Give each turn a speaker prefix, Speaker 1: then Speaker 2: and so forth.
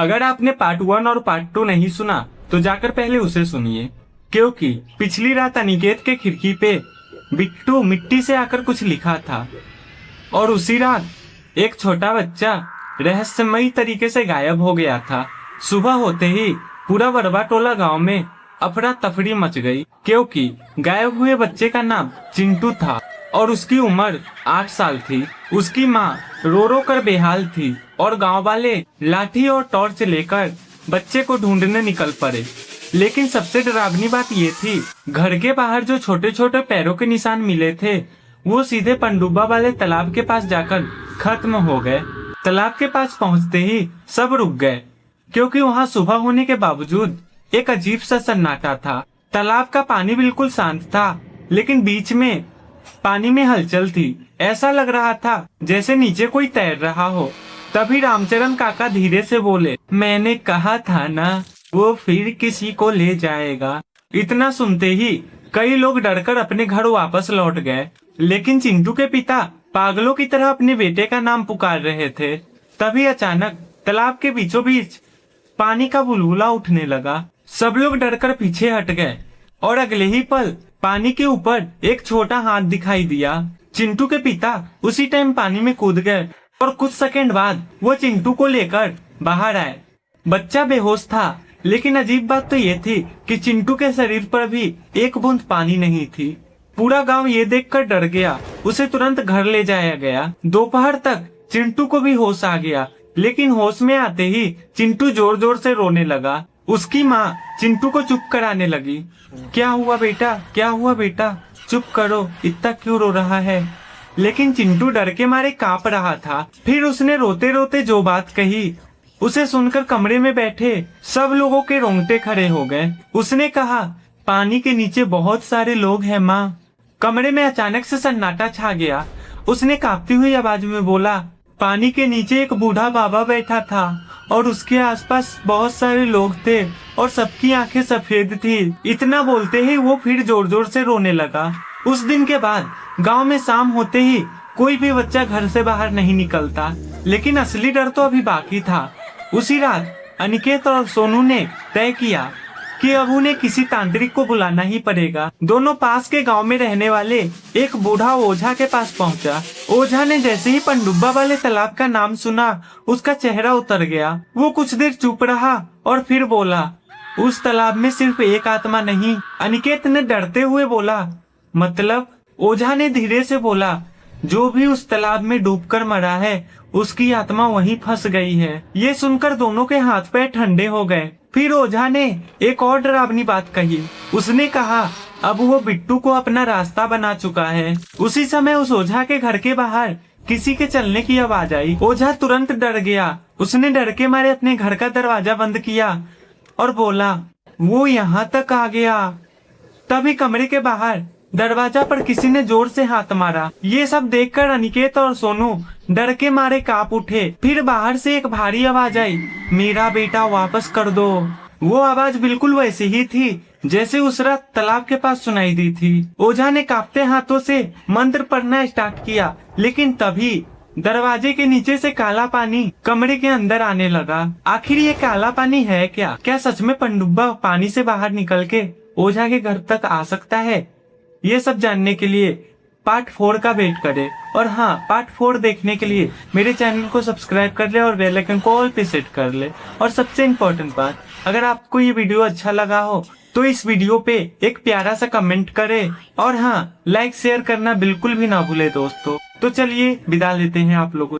Speaker 1: अगर आपने पार्ट 1 और पार्ट 2 नहीं सुना तो जाकर पहले उसे सुनिए, क्योंकि पिछली रात अनिकेत के खिड़की पे बिट्टू मिट्टी से आकर कुछ लिखा था और उसी रात एक छोटा बच्चा रहस्यमयी तरीके से गायब हो गया था। सुबह होते ही पूरा वरबा टोला गांव में अफरा तफरी मच गई, क्योंकि गायब हुए बच्चे का नाम चिंटू था और उसकी उम्र 8 साल थी। उसकी माँ रो रो कर बेहाल थी और गांव वाले लाठी और टॉर्च लेकर बच्चे को ढूंढने निकल पड़े। लेकिन सबसे डरावनी बात ये थी, घर के बाहर जो छोटे छोटे पैरों के निशान मिले थे वो सीधे पनडुब्बा वाले तालाब के पास जाकर खत्म हो गए। तालाब के पास पहुंचते ही सब रुक गए, क्योंकि वहां सुबह होने के बावजूद एक अजीब सा सन्नाटा था। तालाब का पानी बिल्कुल शांत था, लेकिन बीच में पानी में हलचल थी। ऐसा लग रहा था जैसे नीचे कोई तैर रहा हो। तभी रामचरण काका धीरे से बोले, मैंने कहा था ना वो फिर किसी को ले जाएगा। इतना सुनते ही कई लोग डरकर अपने घर वापस लौट गए, लेकिन चिंटू के पिता पागलों की तरह अपने बेटे का नाम पुकार रहे थे। तभी अचानक तालाब के बीचों बीच पानी का बुलबुला उठने लगा। सब लोग डरकर पीछे हट गए और अगले ही पल पानी के ऊपर एक छोटा हाथ दिखाई दिया। चिंटू के पिता उसी टाइम पानी में कूद गए और कुछ सेकंड बाद वो चिंटू को लेकर बाहर आए। बच्चा बेहोश था, लेकिन अजीब बात तो ये थी कि चिंटू के शरीर पर भी एक बूंद पानी नहीं थी। पूरा गांव ये देखकर डर गया। उसे तुरंत घर ले जाया गया। दोपहर तक चिंटू को भी होश आ गया, लेकिन होश में आते ही चिंटू जोर जोर से रोने लगा। उसकी माँ चिंटू को चुप कराने लगी। क्या हुआ बेटा, क्या हुआ बेटा, चुप करो, इतना क्यों रो रहा है। लेकिन चिंटू डर के मारे कांप रहा था। फिर उसने रोते रोते जो बात कही उसे सुनकर कमरे में बैठे सब लोगों के रोंगटे खड़े हो गए। उसने कहा, पानी के नीचे बहुत सारे लोग हैं माँ। कमरे में अचानक से सन्नाटा छा गया। उसने कांपती हुई आवाज में बोला, पानी के नीचे एक बूढ़ा बाबा बैठा था और उसके आसपास बहुत सारे लोग थे और सबकी आंखें सफेद थी। इतना बोलते ही वो फिर जोर जोर से रोने लगा। उस दिन के बाद गांव में शाम होते ही कोई भी बच्चा घर से बाहर नहीं निकलता। लेकिन असली डर तो अभी बाकी था। उसी रात अनिकेत और सोनू ने तय किया कि अब उन्हें किसी तांत्रिक को बुलाना ही पड़ेगा। दोनों पास के गांव में रहने वाले एक बूढ़ा ओझा के पास पहुंचा। ओझा ने जैसे ही पनडुब्बा वाले तालाब का नाम सुना, उसका चेहरा उतर गया। वो कुछ देर चुप रहा और फिर बोला, उस तालाब में सिर्फ एक आत्मा नहीं। अनिकेत ने डरते हुए बोला, मतलब? ओझा ने धीरे से बोला, जो भी उस तालाब में डूबकर मरा है उसकी आत्मा वहीं फंस गई है। ये सुनकर दोनों के हाथ पैर ठंडे हो गए। फिर ओझा ने एक और डरावनी बात कही। उसने कहा, अब वो बिट्टू को अपना रास्ता बना चुका है। उसी समय उस ओझा के घर के बाहर किसी के चलने की आवाज आई। ओझा तुरंत डर गया। उसने डर के मारे अपने घर का दरवाजा बंद किया और बोला, वो यहाँ तक आ गया। तभी कमरे के बाहर दरवाजा पर किसी ने जोर से हाथ मारा। ये सब देखकर अनिकेत और सोनू डर के मारे कांप उठे। फिर बाहर से एक भारी आवाज आई, मेरा बेटा वापस कर दो। वो आवाज बिल्कुल वैसी ही थी जैसे उस रात तालाब के पास सुनाई दी थी। ओझा ने कांपते हाथों से मंत्र पढ़ना स्टार्ट किया, लेकिन तभी दरवाजे के नीचे से काला पानी कमरे के अंदर आने लगा। आखिर ये काला पानी है क्या? क्या सच में पनडुब्बा पानी से बाहर निकल के ओझा के घर तक आ सकता है? ये सब जानने के लिए पार्ट 4 का वेट करें। और हाँ, पार्ट 4 देखने के लिए मेरे चैनल को सब्सक्राइब कर ले और बेल आइकन को ऑल पे सेट कर ले। और सबसे इम्पोर्टेंट बात, अगर आपको ये वीडियो अच्छा लगा हो तो इस वीडियो पे एक प्यारा सा कमेंट करें और हाँ, लाइक शेयर करना बिल्कुल भी ना भूले दोस्तों। तो चलिए विदा लेते हैं आप लोगों।